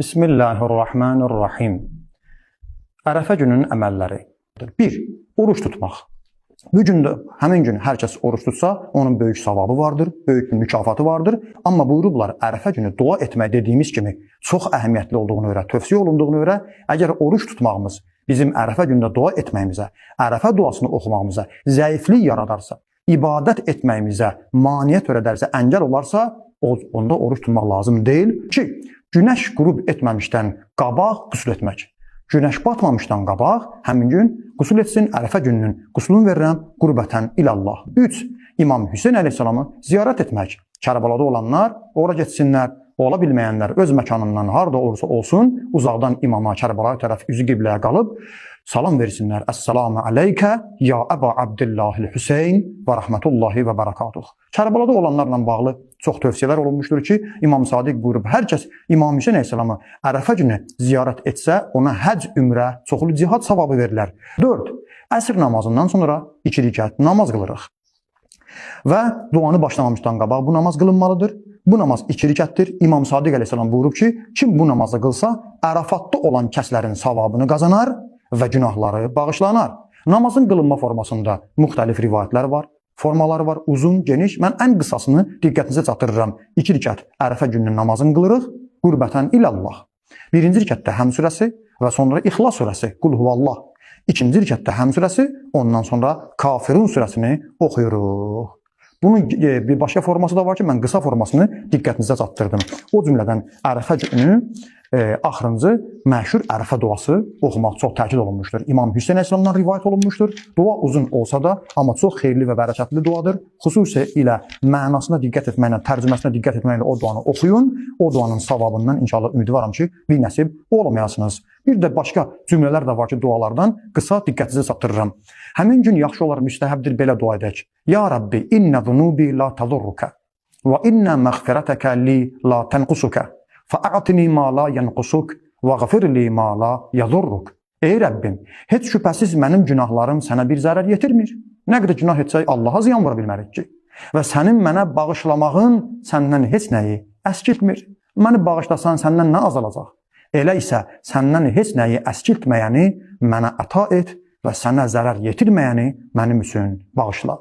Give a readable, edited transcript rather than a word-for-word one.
Bismillahirrahmanirrahim. Ərəfə gününün əməlləri. 1. Oruç tutmaq. Bu gün də, həmin gün hər kəs oruç tutsa, onun böyük savabı vardır, böyük bir mükafatı vardır. Amma buyurublar, ərəfə günü dua etmək dediyimiz kimi çox əhəmiyyətli olduğunu görə, tövsiyə olunduğunu görə, əgər oruç tutmağımız bizim ərəfə gündə dua etməyimizə, ərəfə duasını oxumağımıza zəiflik yaradarsa, ibadət etməyimizə maneə törədərsə, əngəl olarsa, onda oruç tutmaq lazım deyil ki, günəş qürub etməmişdən qabaq qüsl etmək. Günəş batmamışdan qabaq həmin gün qüsl etsin, ərəfə gününün qüslunu verirəm qurbətən ilallah. 3. İmam Hüseyn əleyhissalamı ziyarət etmək. Kərbalada olanlar ora getsinlər, ola bilməyənlər öz məkanından harada olursa olsun, uzaqdan imama Kərbalaya tərəf üzü qibləyə qalıb, salam versinlər. Əssalamu aleykə ya Əba Abdillahil Hüseyn və rəhmətullahi və bərəkatuh. Kərbalada olanlarla bağlı çox tövsiyələr olunmuşdur ki, İmam Sadiq buyurub, hər kəs İmam Hüseyn əleyhissalamı ərəfə günü ziyarət etsə, ona həc, ümrə, çoxlu cihad savabı verilər. 4. Əsr namazından sonra 2 rükət namaz qılırıq. Və duanı başlamamışdan qabaq bu namaz qılınmalıdır. Bu namaz 2 rükətdir. İmam Sadiq əleyhissalam buyurub ki, kim bu namazı qılsa, Ərafatda olan kəslərin savabını qazanar və günahları bağışlanar. Namazın qılınma formasında müxtəlif rivayətlər var, formaları var, uzun, geniş. Mən ən qısasını diqqətinizə çatdırıram. 2 rükət ərəfə gününün namazını qılırıq, qurbətən ilallah. 1-ci rükətdə Həm surəsi və sonra İxlas surəsi, Qul huvallah. 2-ci rükətdə Həm surəsi, ondan sonra Kafirun surəsini oxuyuruq. Bunun bir başqa forması da var ki, mən qısa formasını diqqətinizə çatdırdım. O cümlədən ərəfə günü axırıncı məşhur ərəfə duası oxumaq çox təkid olunmuşdur. İmam Hüseyn əleyhissalamdan rivayət olunmuşdur. Dua uzun olsa da, amma çox xeyirli və bərəkətli duadır. Xüsusi ilə mənasına diqqət etməklə, tərcüməsinə diqqət etməklə o duanı oxuyun. O duanın savabından inşallah ümidvaram ki, bir nəsib olmayasınız. Bir də başqa cümlələr də var ki, dualardan qısa diqqətinizə çatdırıram. Həmin gün yaxşı olar, müstəhəbdir belə dua edək. Ya Rabbi, innə zunubi la tadurruka və innə məğfirətəkə li la tənqusuka. Fə'atini ma la yanqusuk və ğafirli ma la yadurruk. Ey Rəbbim, heç şübhəsiz mənim günahlarım sənə bir zərər yetirmir. Nə qədər günah etsək Allaha ziyan vura bilmərik ki. Və sənin mənə bağışlamağın səndən heç nəyi əskiltmir. Məni bağışlasan səndən nə azalacaq? Elə isə səndən heç nəyi əskiltməyəni mənə əta et və sənə zərər yetirməyəni mənim üçün bağışla.